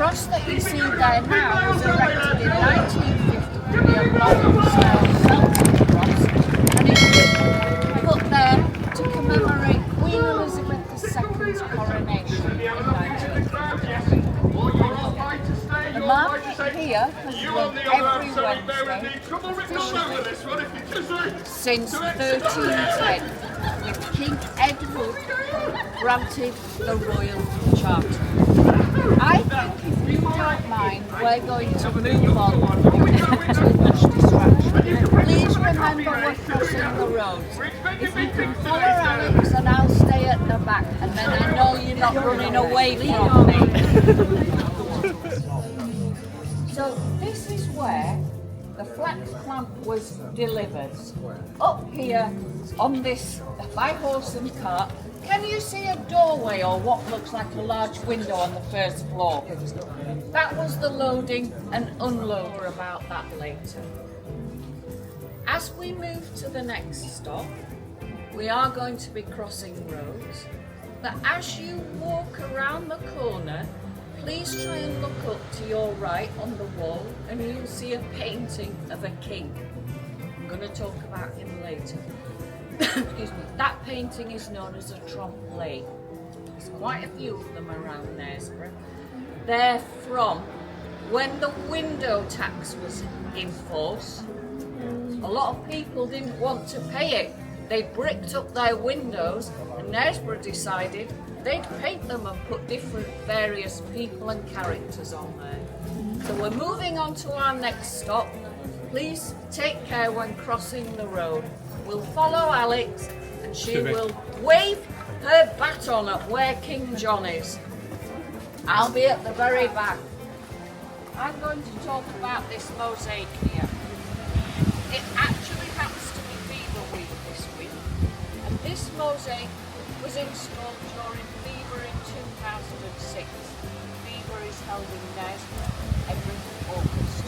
cross that you see there now was erected in 1950 to be a modern-style Celtic cross, and it was put there to commemorate Queen Elizabeth II's coronation in 1953. The market here has run every Wednesday officially since 1310, with King Edward granted the Royal Charter. I think if you don't mind, we're going to move on without too much distraction. Please remember we're crossing the roads. If you can follow Alex and I'll stay at the back, and then I know you're not running away from me. So this is where the flax plant was delivered. Up here on this by horse and cart. Can you see a doorway or what looks like a large window on the first floor? That was the loading and unloading. More about that later. As we move to the next stop, we are going to be crossing roads. But as you walk around the corner, please try and look up to your right on the wall and you'll see a painting of a king. I'm going to talk about him later. Excuse me. That painting is known as a trompe-l'oeil. There's quite a few of them around Knaresborough. They're from when the window tax was in force. A lot of people didn't want to pay it. They bricked up their windows and Knaresborough decided they'd paint them and put different various people and characters on there. So we're moving on to our next stop. Please take care when crossing the road. We'll follow Alex and she will wave her baton at where King John is. I'll be at the very back. I'm going to talk about this mosaic here. It actually happens to be Beaver Week this week, and this mosaic was installed during Beaver in 2006. Beaver is held in Knaresborough every August.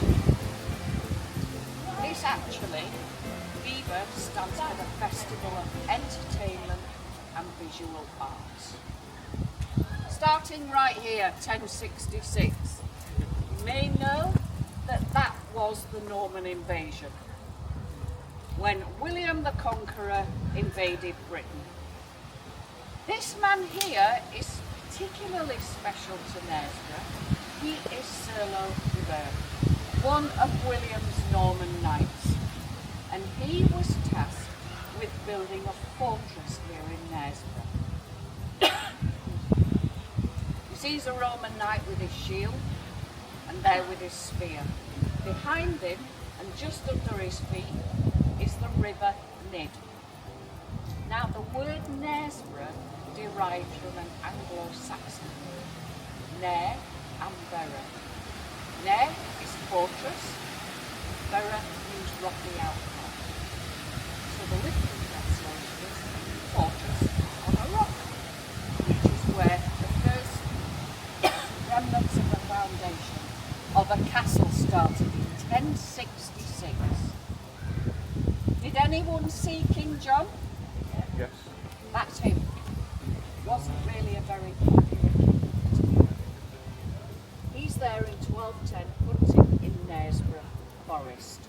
This actually, Beaver stands for the Festival of Entertainment and Visual Arts. Starting right here, 1066, you may know that that was the Norman invasion, when William the Conqueror invaded Britain. This man here is particularly special to Knaresborough. He is Sir Lothair, one of William's Norman knights, and he was tasked with building a fortress here in Knaresborough. You see, he's a Roman knight with his shield, and there with his spear. Behind him, and just under his feet, is the River Nid. Now, the word Knaresborough derived from an Anglo-Saxon, Nair and Bera. Nair is fortress, Bera means rocky outcrop. So the literal translation is fortress on a rock, which is where the first remnants of the foundation of a castle started in 1066. Did anyone see King John? Yes. That's him. Wasn't really a very popular king. He's there in 1210 hunting in Knaresborough Forest.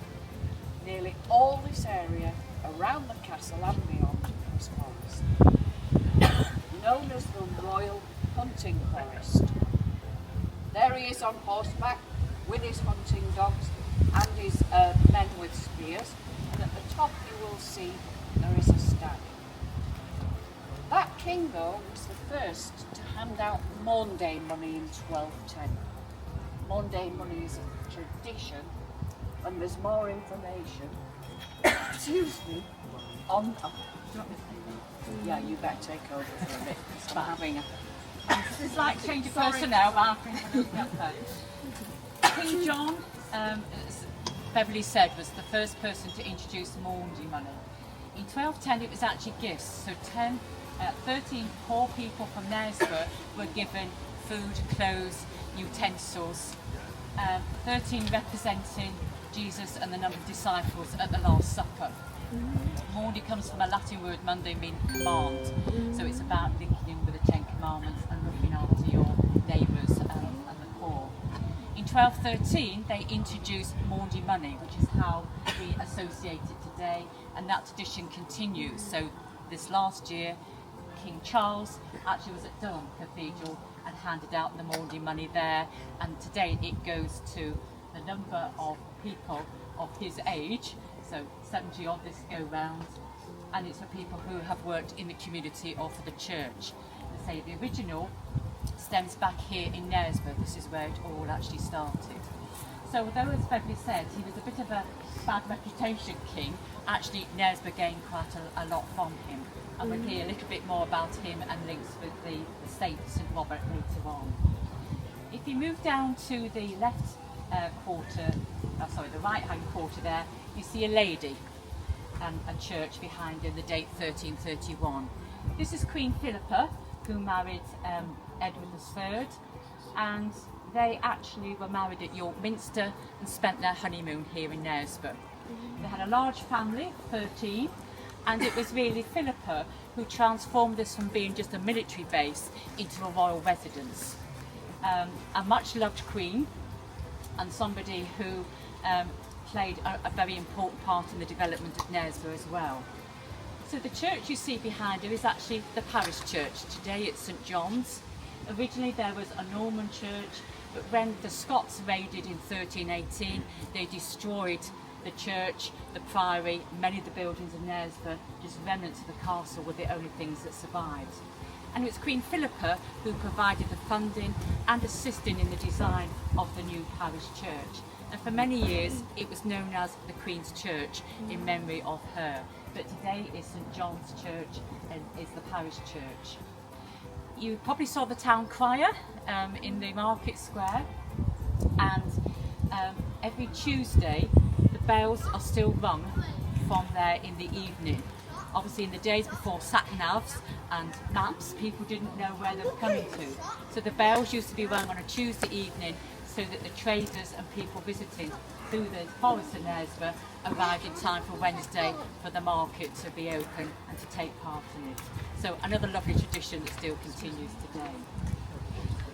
Nearly all this area around the castle and beyond is forest, known as the Royal Hunting Forest. There he is on horseback with his hunting dogs and his men with spears, and at the top you will see there is a stag. That king, though, was the first to hand out Maunday money in 1210. Maunday money is a tradition, and there's more information, excuse me, on... yeah, you better take over for a bit, because I'm having a... It's like change of personnel, King John, as Beverly said, was the first person to introduce Maundy money. In 1210 it was actually gifts, so 13 poor people from Knaresborough were given food, clothes, utensils, 13 representing Jesus and the number of disciples at the Last Supper. Maundy comes from a Latin word, Monday, meaning command, so it's about linking in with the Ten Commandments and looking after your neighbours and the poor. 1213 they introduced Maundy money, which is how we associate it today, and that tradition continues. So this last year King Charles actually was at Durham Cathedral and handed out the Maundy money there, and today it goes to the number of people of his age, so 70 odd this go round, and it's for people who have worked in the community or for the church. They say the original stems back here in Knaresborough. This is where it all actually started. So although, as Beverly said, he was a bit of a bad reputation king, actually Knaresborough gained quite a lot from him. And we'll hear a little bit more about him and links with the estate of St Robert later on. If you move down to the left the right hand quarter there, you see a lady and a church behind her, the date 1331. This is Queen Philippa, who married Edward III, and they actually were married at York Minster and spent their honeymoon here in Knaresborough. They had a large family, 13, and it was really Philippa who transformed this from being just a military base into a royal residence. A much loved queen, and somebody who played a very important part in the development of Knaresborough as well. So the church you see behind her is actually the parish church. Today it's St John's. Originally there was a Norman church, but when the Scots raided in 1318, they destroyed the church, the priory, many of the buildings in Knaresborough. Just remnants of the castle were the only things that survived. And it was Queen Philippa who provided the funding and assisting in the design of the new parish church. And for many years it was known as the Queen's Church in memory of her. But today is St John's Church and is the parish church. You probably saw the town crier in the market square, and every Tuesday the bells are still rung from there in the evening. Obviously in the days before sat-navs and maps, people didn't know where they were coming to. So the bells used to be rung on a Tuesday evening so that the traders and people visiting through the forest of Knaresborough arrived in time for Wednesday for the market to be open and to take part in it. So another lovely tradition that still continues today.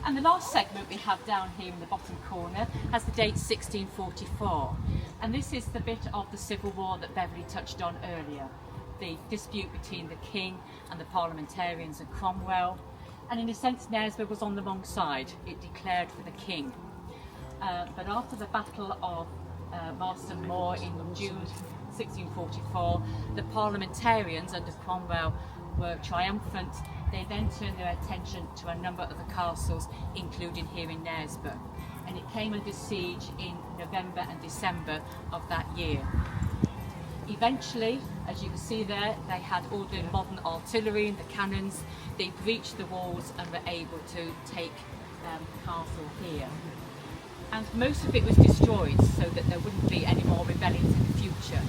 And the last segment we have down here in the bottom corner has the date 1644. And this is the bit of the Civil War that Beverly touched on earlier. The dispute between the king and the parliamentarians and Cromwell, and in a sense Knaresborough was on the wrong side. It declared for the king, but after the Battle of Marston Moor in June 1644, the parliamentarians under Cromwell were triumphant. They then turned their attention to a number of the castles, including here in Knaresborough, and it came under siege in November and December of that year. Eventually, as you can see there, they had all the modern artillery and the cannons. They breached the walls and were able to take the castle here. And most of it was destroyed so that there wouldn't be any more rebellions in the future.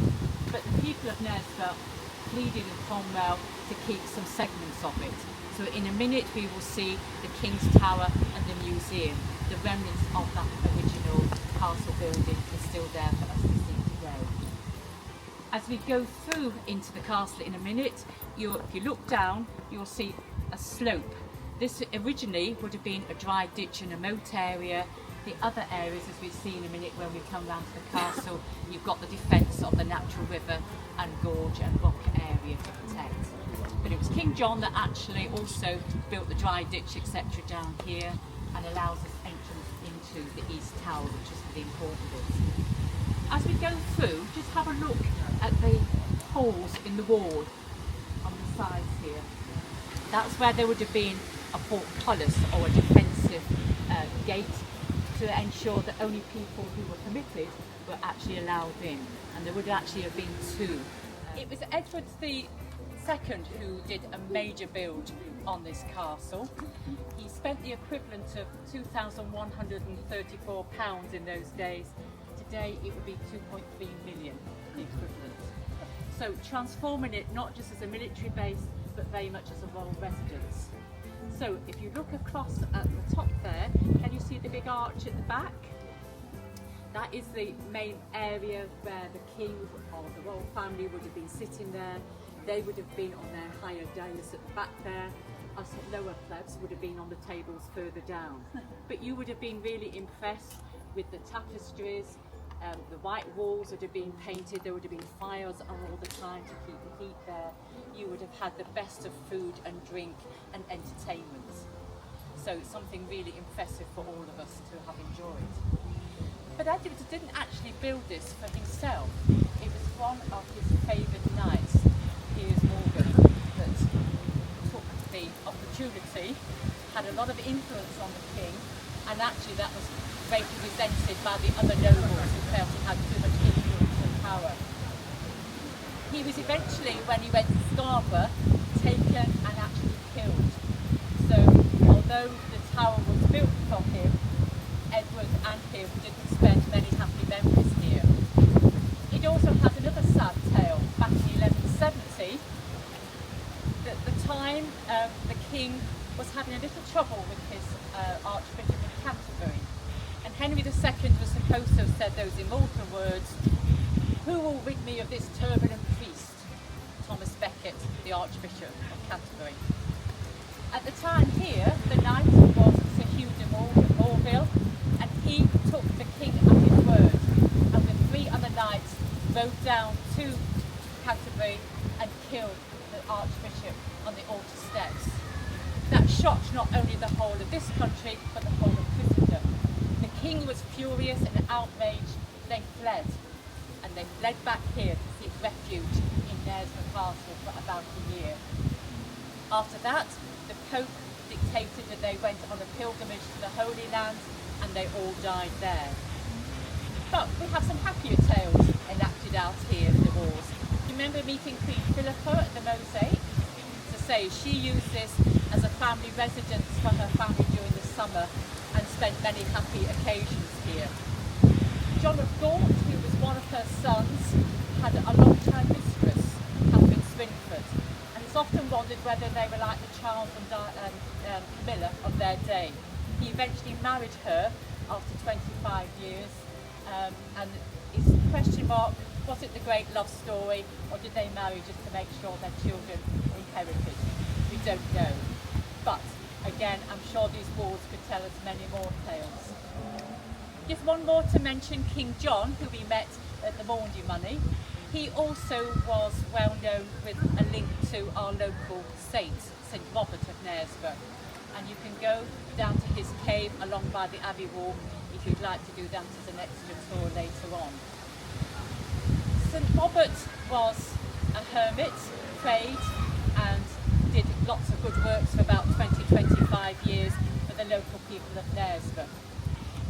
But the people of Knaresborough pleaded with Cromwell to keep some segments of it. So in a minute we will see the King's Tower and the museum. The remnants of that original castle building is still there for us to see today. As we go through into the castle in a minute, if you look down, you'll see a slope. This originally would have been a dry ditch and a moat area. The other areas, as we see in a minute when we come round to the castle, you've got the defence of the natural river and gorge and rock area to protect. But it was King John that actually also built the dry ditch, etc. down here, and allows us entrance into the East Tower, which is the important bit. As we go through, just have a look at the holes in the wall on the sides here. That's where there would have been a portcullis or a defensive gate to ensure that only people who were permitted were actually allowed in, and there would actually have been two. It was Edward II who did a major build on this castle. He spent the equivalent of £2,134 in those days. Today it would be 2.3 million, the equivalent. So transforming it not just as a military base, but very much as a royal residence. So if you look across at the top there, can you see the big arch at the back? That is the main area where the king or the royal family would have been sitting there. They would have been on their higher dais at the back there. Us lower plebs would have been on the tables further down. But you would have been really impressed with the tapestries. The white walls would have been painted, there would have been fires on all the time to keep the heat there. You would have had the best of food and drink and entertainment. So it's something really impressive for all of us to have enjoyed. But Edward didn't actually build this for himself. It was one of his favoured knights, Piers Morgan, that took the opportunity, had a lot of influence on the king, and actually that was greatly resented by the other nobles who felt he had too much influence and power. He was eventually, when he went to Scarborough, taken and actually killed. So although the tower was built for him, Edward and him didn't spend many happy memories here. It also has another sad tale. Back in 1170, at the time the king was having a little trouble with his Archbishop of Canterbury. And Henry II was supposed to have said those immortal words, "Who will rid me of this turbulent priest?" Thomas Becket, the Archbishop of Canterbury. At the time here, the knight was Sir Hugh de Morville, and he took the king at his word, and with 3 other knights rode down to Canterbury and killed the Archbishop on the altar steps. That shocked not only the whole of this country, but the whole of Christendom. The king was furious and outraged. They fled, and they fled back here to seek refuge in Knaresborough Castle for about a year. After that, the Pope dictated that they went on a pilgrimage to the Holy Land, and they all died there. But we have some happier tales enacted out here in the wars. Do you remember meeting Queen Philippa at the Mosaic? To say she used this as a family residence for her family during the summer and spent many happy occasions here. John of Gaunt, who was one of her sons, had a long-time mistress, Catherine Swynford, and it's often wondered whether they were like the Charles and Camilla of their day. He eventually married her after 25 years, and it's a question mark, was it the great love story, or did they marry just to make sure their children inherited? We don't know. But again, I'm sure these wars could tell us many more tales. Just one more to mention, King John, who we met at the Maundy Money. He also was well known with a link to our local saint, St Robert of Knaresborough. And you can go down to his cave along by the Abbey Wall if you'd like to do that as an extra tour later on. St Robert was a hermit, prayed and did lots of good works for about 20-25 years for the local people of Knaresborough.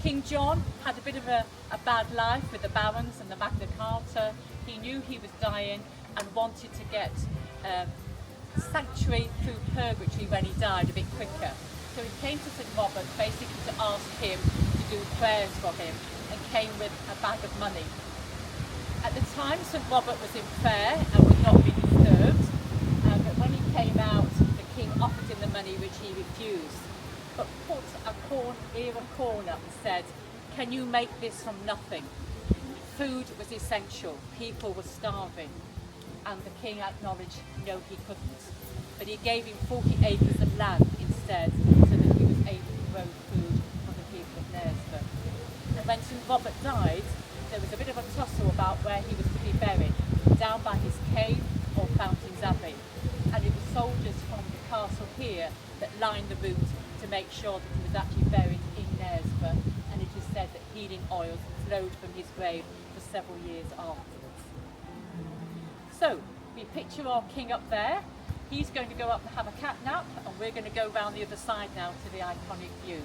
King John had a bit of a bad life with the barons and the Magna Carta. He knew he was dying and wanted to get sanctuary through purgatory when he died a bit quicker. So he came to St Robert basically to ask him to do prayers for him, and came with a bag of money. At the time, St Robert was in prayer and would not be disturbed, but when he came out, the king offered him the money, which he refused, but put a ear of corn up and said, "Can you make this from nothing?" Food was essential, people were starving, and the king acknowledged no, he couldn't. But he gave him 40 acres of land instead, so that he was able to grow food for the people of Knaresborough. And when St Robert died, there was a bit of a tussle about where he was to be buried, down by his cave or Fountains Abbey. And it was soldiers from the castle here that lined the route to make sure that he was actually buried in Knaresborough, and it is said that healing oils flowed from his grave for several years afterwards. So, we picture our king up there. He's going to go up and have a cat nap, and we're going to go round the other side now to the iconic view.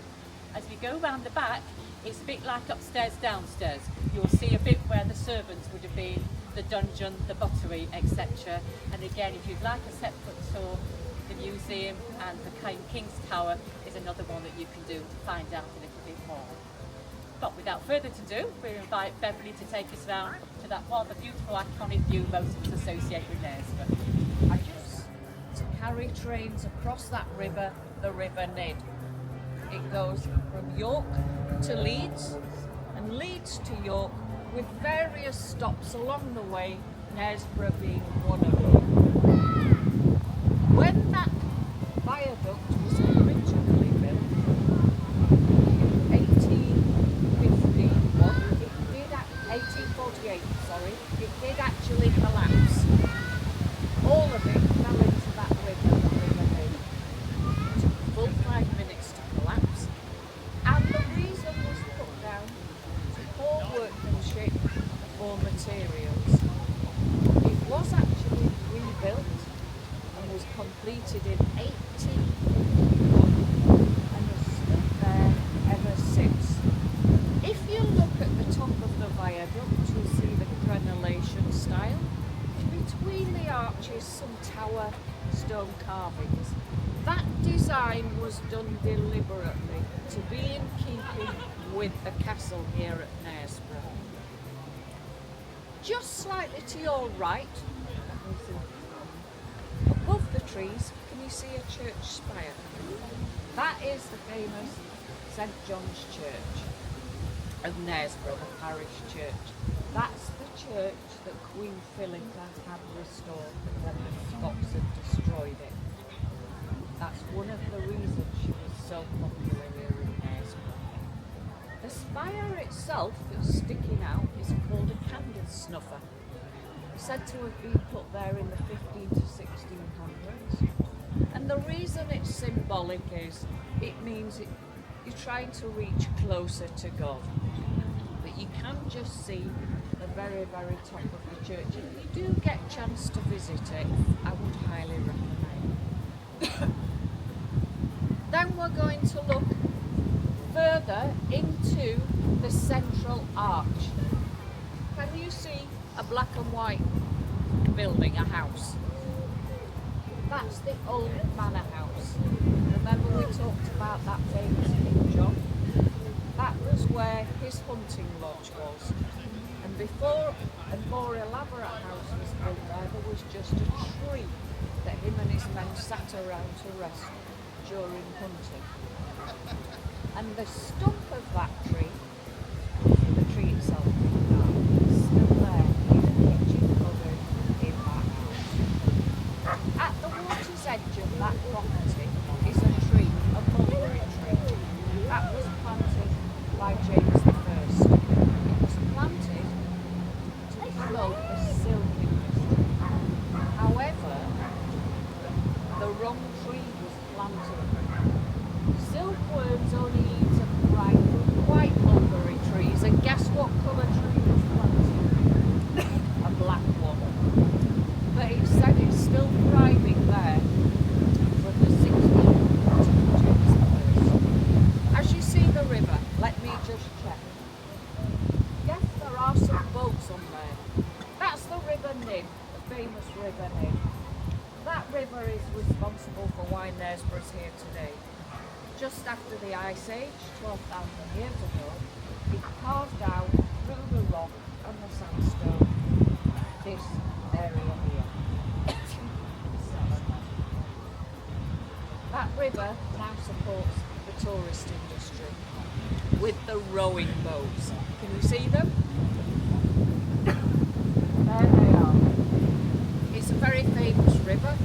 As we go round the back, it's a bit like upstairs, downstairs. You'll see a bit where the servants would have been, the dungeon, the buttery, etc. And again, if you'd like a separate tour, the museum and the King's Tower is another one that you can do to find out a little bit more. But without further ado, we invite Beverly to take us round to that rather beautiful, iconic view most of us associate with Knaresborough. I used to carry trains across that river, the River Nid. It goes from York to Leeds, and Leeds to York, with various stops along the way, Knaresborough being one of them. When that viaduct was originally built in 1850, planted in 1851 and has stood there ever since. If you look at the top of the viaduct, you'll see the crenellation style. Between the arches, some tower stone carvings. That design was done deliberately to be in keeping with the castle here at Knaresborough. Just slightly to your right, above the trees, can you see a church spire? That is the famous St John's Church of Knaresborough, the parish church. That's the church that Queen Philippa had restored when the Scots had destroyed it. That's one of the reasons she was so popular here in Knaresborough. The spire itself that's sticking out is called a candle snuffer, said to have been put there in the 15 to 1600s. And the reason it's symbolic is it means you're trying to reach closer to God. But you can just see the very, very top of the church. If you do get a chance to visit it, I would highly recommend. Then we're going to look further into the central arch. Can you see a black and white building, a house? That's the old manor house. Remember we talked about that famous King John? That was where his hunting lodge was. And before a more elaborate house was built there was just a tree that him and his men sat around to rest during hunting. And the stump of that tree, the tree itself, is still there in the kitchen cupboard in that house. At the water's edge of that property is a tree, a mulberry tree. That was planted by James I. It was planted to promote the silk industry. However, the wrong tree was planted. Silkworms only eat a bright white mulberry trees, and guess what colour tree was planted? A black one. But it said it's still thriving there from the 1600s to James I. As you see the river, let me just check. Yes, there are some boats on there. That's the River Nib, the famous River Nib. That river is responsible for why Knaresborough's here today. Just after the Ice Age, 12,000 years ago, it carved out through the rock and the sandstone this area here. That river now supports the tourist industry with the rowing boats. Can you see them? There they are. It's a very famous river,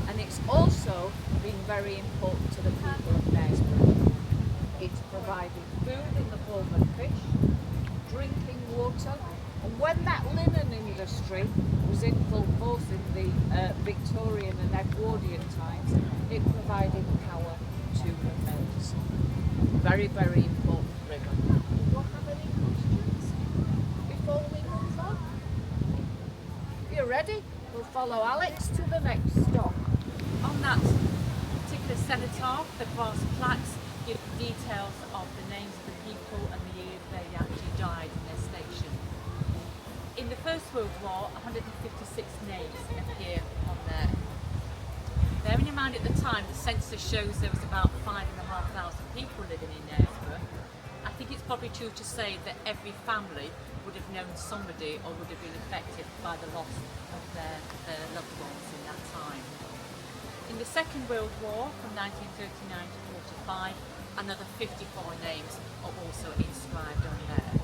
and it's also been very important to the people of Knaresborough. It's provided food in the form of fish, drinking water, and when that linen industry was in full force in the Victorian and Edwardian times, it provided power to the mills. Very, very important river. Do you have any questions before we move on? If you're ready, we'll follow Alex to the next stop. On that particular cenotaph, the brass plaques give details of the names of the people and the year they actually died in their station. In the First World War, 156 names appear on there. Bearing in mind at the time, the census shows there was about 5,500 people living in Knaresborough. I think it's probably true to say that every family would have known somebody or would have been affected by the loss of their loved ones in that time. In the Second World War, from 1939 to 45, another 54 names are also inscribed on there.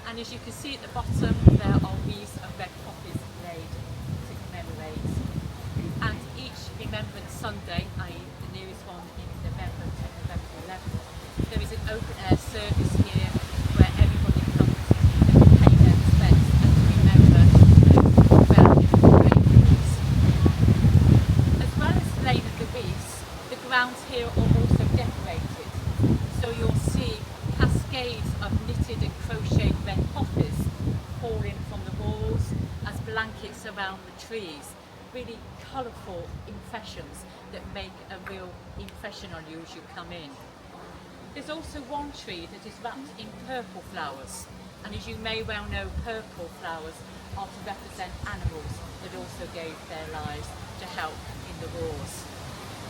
And as you can see at the bottom, there are wreaths of red poppies laid to commemorate. And each Remembrance Sunday, i.e. the nearest one in November to November 11th, there is an open air service here where everybody comes to pay their respects and to remember those found in the graves. As well as laying of the wreaths, the grounds here are also decorated. So you'll see cascades of knitted and crocheted red poppies falling from the walls as blankets around the trees. really colourful impressions that make a real impression on you as you come in. There's also one tree that is wrapped in purple flowers, and as you may well know, purple flowers are to represent animals that also gave their lives to help in the wars.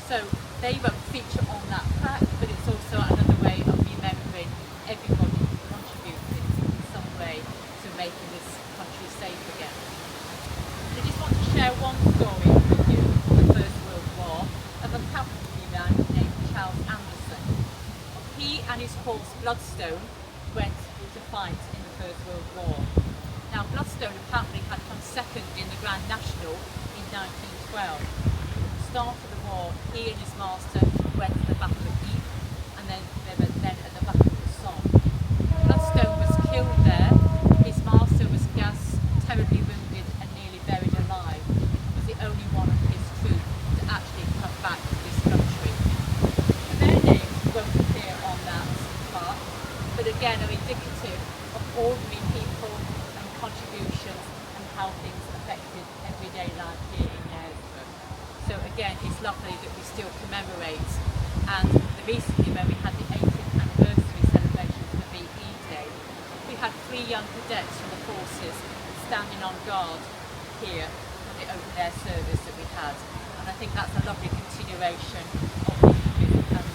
So they won't feature on that plaque, but it's also another way of remembering everybody who contributed in some way to making this country safe again. And I just want to share one story with you from the First World War of a cavalry man named Charles Anderson. He and his horse Bloodstone went to fight in the First World War. Now Bloodstone apparently had come second in the Grand National in 1912. At the start of the war, he and his master went to the Battle of Ypres, and then they were then at the Battle of the Somme. Bloodstone was killed there. His master was gassed, terribly wounded and nearly buried alive, and was the only one of his troop to actually come back to this country. And their names won't appear on that plaque, but again are indicative of ordinary people and contributions and how things affected everyday life here in Knaresborough. So again, it's lovely that we still commemorate, and recently when we had the 80th anniversary celebrations for VE Day, we had 3 young cadets from the forces standing on guard here for the open air service that we had, and I think that's a lovely continuation of history and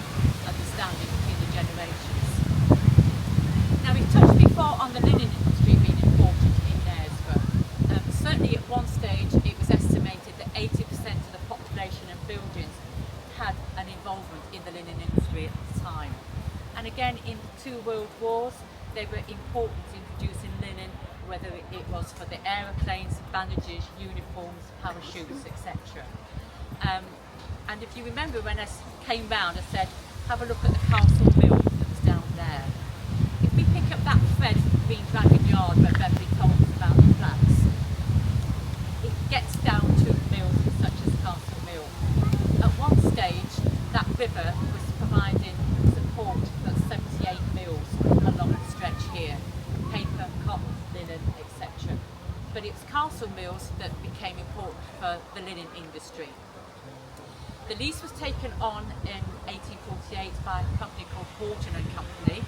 understanding between the generations. Now we've touched before on the linen industry being important in Knaresborough. Certainly at one stage it was estimated that 80% of the population and buildings had an involvement in the linen industry at the time. And again, in the 2 world wars, they were important in producing linen, whether it was for the aeroplanes, bandages, uniforms, parachutes, etc. And if you remember when I came round, I said, have a look at the castle mill that was down there. If we pick up that thread from Green Dragon Yard where Beverly told us about the flax, it gets down to mills such as Castle Mill. At one stage, that river was providing support for 78 mills along the stretch here, paper, cotton, linen, etc. But it was Castle Mills that became important for the linen industry. The lease was taken on in 1848 by a company called Horton and Company,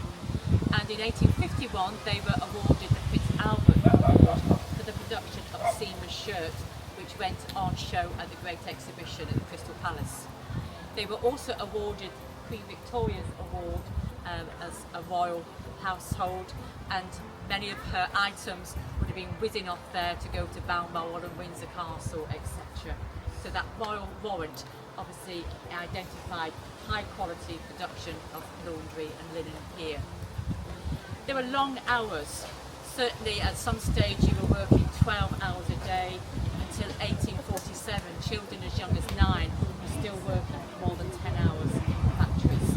and in 1851 they were awarded the Fitz-Albert Award for the production of a seamless shirt, which went on show at the Great Exhibition at the Crystal Palace. They were also awarded Queen Victoria's Award as a royal household, and many of her items would have been whizzing off there to go to Balmoral and Windsor Castle, etc. So that royal warrant obviously identified high quality production of laundry and linen here. There were long hours. Certainly at some stage you were working 12 hours a day. Until 1847, children as young as 9 were still working more than 10 hours in the factories.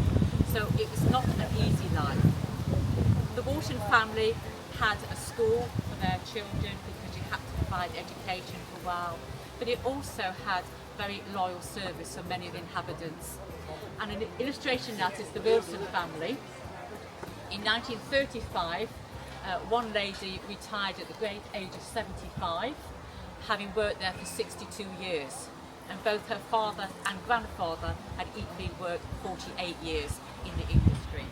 So it was not an easy life. The Wharton family had a school for their children because you had to provide education for a while, but it also had very loyal service for many of the inhabitants. And an illustration of that is the Wilson family. In 1935, one lady retired at the great age of 75, having worked there for 62 years. And both her father and grandfather had equally worked 48 years in the industry.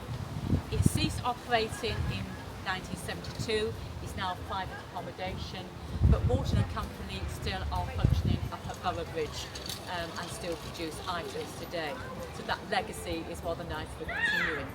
It ceased operating in 1972, is now private accommodation, but Wharton and Company still are functioning up at Borough Bridge and still produce items today. So that legacy is rather nice for continuing.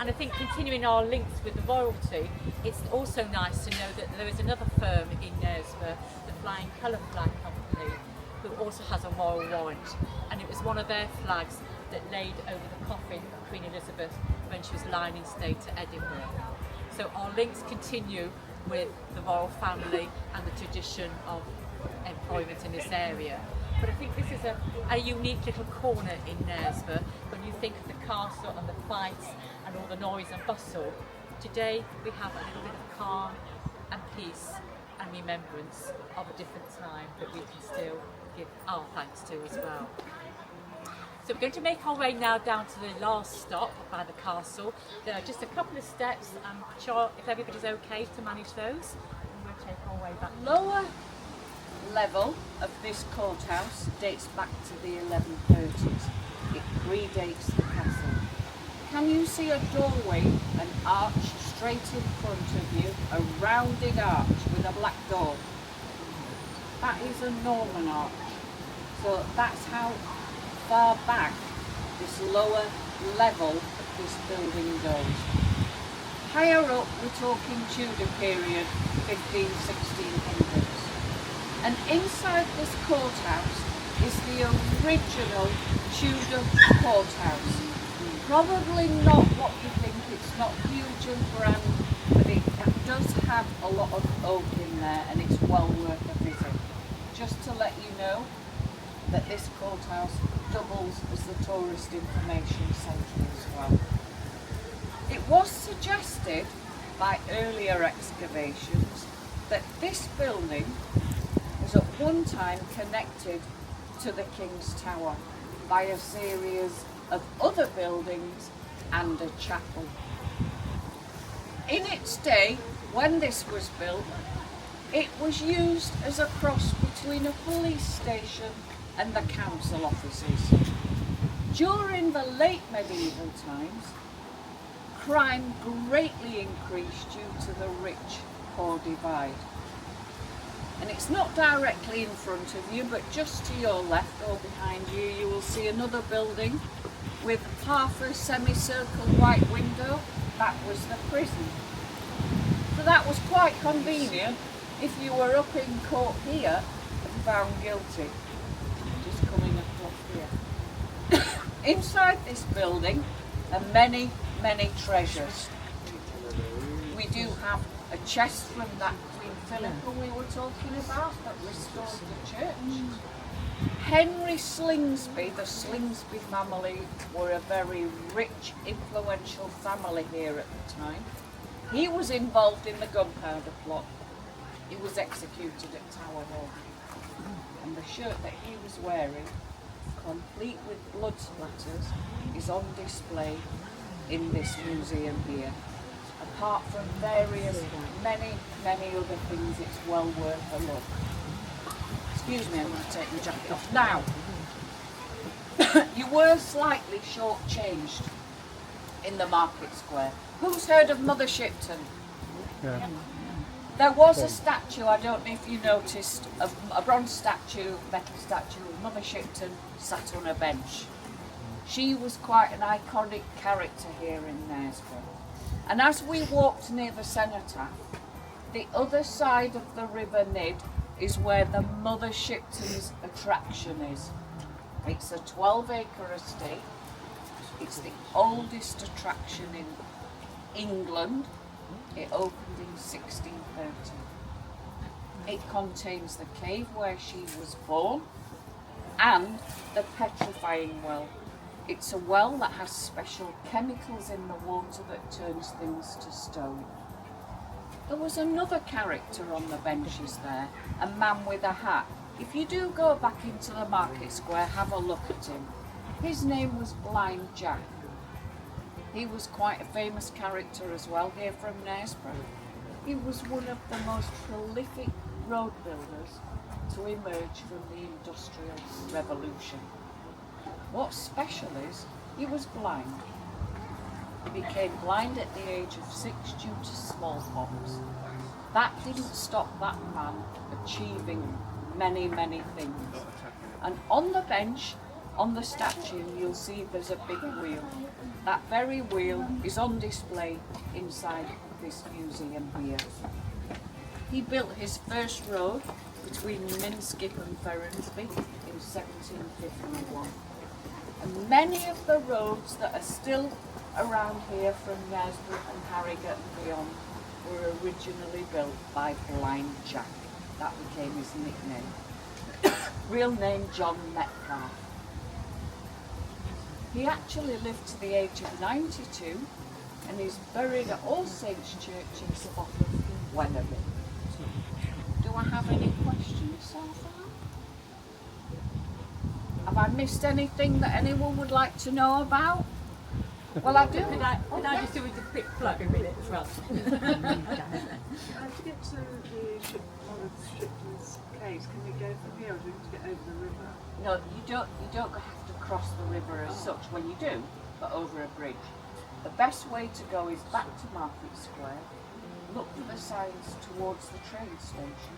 And I think continuing our links with the royalty, it's also nice to know that there is another firm in Knaresborough, the Flying Colour Flag Company, who also has a royal warrant. And it was one of their flags that laid over the coffin of Queen Elizabeth when she was lying in state to Edinburgh. So our links continue with the royal family and the tradition of employment in this area. But I think this is a unique little corner in Knaresborough when you think of the castle and the fights and all the noise and bustle. Today we have a little bit of calm and peace and remembrance of a different time that we can still give our thanks to as well. So we're going to make our way now down to the last stop by the castle. There are just a couple of steps. I'm sure if everybody's okay to manage those, and we'll take our way back. Lower level of this courthouse dates back to the 1130s. It predates the castle. Can you see a doorway, an arch straight in front of you, a rounded arch with a black door? That is a Norman arch. So that's how far back this lower level of this building goes. Higher up, we're talking Tudor period, 1600s. And inside this courthouse is the original Tudor courthouse. Probably not what you think, it's not huge and grand, but it does have a lot of oak in there and it's well worth a visit. Just to let you know that this courthouse doubles as the tourist information centre as well. It was suggested by earlier excavations that this building was at one time connected to the King's Tower by a series of other buildings and a chapel. In its day, when this was built, it was used as a cross between a police station and the council offices. During the late medieval times, crime greatly increased due to the rich-poor divide. And it's not directly in front of you, but just to your left or behind you, you will see another building with half a semicircle white window. That was the prison. So that was quite convenient if you were up in court here and found guilty. Just coming across here. Inside this building are many, many treasures. We do have a chest from that Queen Philippa we were talking about that restored the church. Henry Slingsby, the Slingsby family, were a very rich, influential family here at the time. He was involved in the gunpowder plot. He was executed at Tower Hall. And the shirt that he was wearing, complete with blood splatters, is on display in this museum here. Apart from various, many other things, it's well worth a look. Excuse me, I'm going to take my jacket off. Now, you were slightly short-changed in the market square. Who's heard of Mother Shipton? Yeah. There was a statue, I don't know if you noticed, a bronze statue, metal statue of Mother Shipton sat on a bench. She was quite an iconic character here in Knaresborough. And as we walked near the cenotaph, the other side of the River Nid is where the Mother Shipton's attraction is. It's a 12-acre estate. It's the oldest attraction in England. It opened in 1630. It contains the cave where she was born and the Petrifying well. It's a well that has special chemicals in the water that turns things to stone. There was another character on the benches there, a man with a hat. If you do go back into the market square, have a look at him. His name was Blind Jack. He was quite a famous character as well here from Knaresborough. He was one of the most prolific road builders to emerge from the Industrial Revolution. What's special is he was blind. He became blind at the age of 6 due to smallpox. That didn't stop that man achieving many things. And on the bench, on the statue, you'll see there's a big wheel. That very wheel is on display inside this museum here. He built his first road between Minskip and Ferronsby in 1751. And many of the roads that are still around here from Knaresborough and Harrogate and beyond were originally built by Blind Jack. That became his nickname. Real name John Metcalfe. He actually lived to the age of 92 and is buried at All Saints Church in Scotland, Weatherby. Do I have any questions so far? Have I missed anything that anyone would like to know about? Well, I do. Could I just do a quick plug a minute as well? To get to the Shipton's caves, can we go from here or do we have to get over the river? No, you don't have to cross the river as such. Well, you do, but over a bridge. The best way to go is back to Market Square. Look for the signs towards the train station.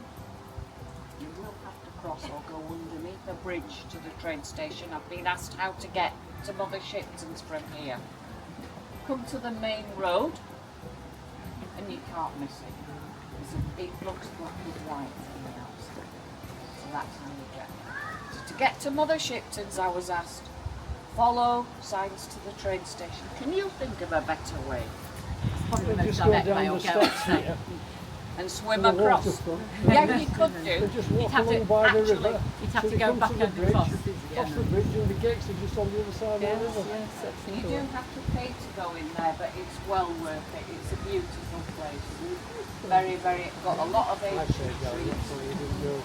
You will have to cross or go underneath a bridge to the train station. I've been asked how to get to Mother Shipton's from here. Come to the main road and you can't miss it. It looks black and white from the outside. So that's how you get there. So to get to Mother Shipton's, I was asked, follow signs to the train station. Can you think of a better way? Probably the most Just go direct way down I'll the go. steps here. And swim to the across? waterfront. Yeah, you could do. They just walk You'd have to- along by the actually, river. you'd have till to they go come back to the over the bridge. cross. Cross the bridge and the gates are just on the other side of the river. You do have to pay to go in there, but it's well worth it. It's a beautiful place. Very, got a lot of I'd say ancient go, trees. so you didn't go.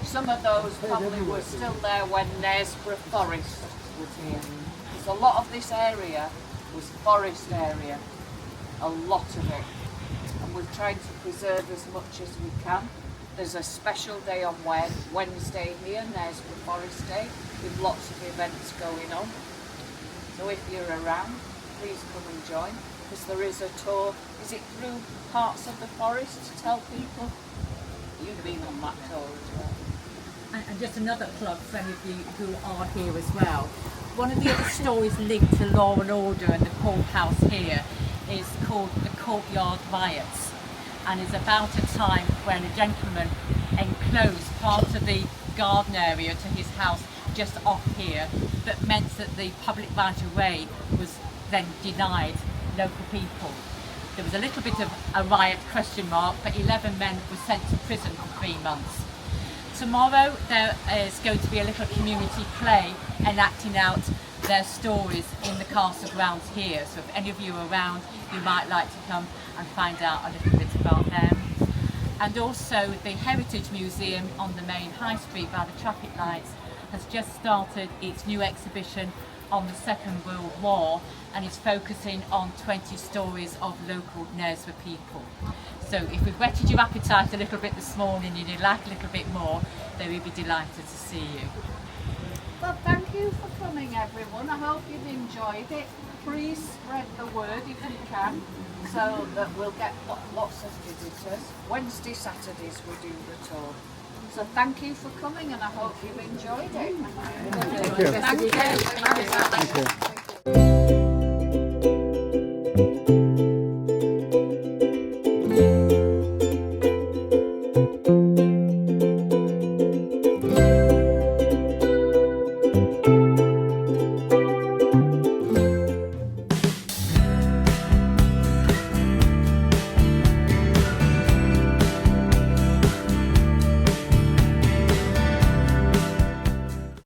Some of those probably were still there when Knaresborough Forest was here. Because a lot of this area was forest area, a lot of it. And we're trying to preserve as much as we can. There's a special day on Wednesday here, Knaresborough Forest Day, with lots of events going on. So if you're around, please come and join, because there is a tour. Is it through parts of the forest to tell people? You've been on that tour as well. And just another plug for any of you who are here as well. One of the other stories linked to law and order and the courthouse here is called the Courtyard Riots, and is about a time when a gentleman enclosed part of the garden area to his house just off here, that meant that the public right of way was then denied local people. There was a little bit of a riot question mark, but 11 men were sent to prison for 3 months. Tomorrow there is going to be a little community play enacting out their stories in the castle grounds here. So if any of you are around, you might like to come and find out a little bit about them. And also the Heritage Museum on the main high street by the traffic lights has just started its new exhibition on the Second World War, and is focusing on 20 stories of local Knaresborough people. So if we've whetted your appetite a little bit this morning and you'd like a little bit more, then we'd be delighted to see you. Well, thank you for coming, everyone. I hope you've enjoyed it. Please spread the word if you can, so that we'll get lots of visitors. Wednesday, Saturdays we do the tour. So thank you for coming, and I hope you've enjoyed it. Thank you. Thank you. Thank you.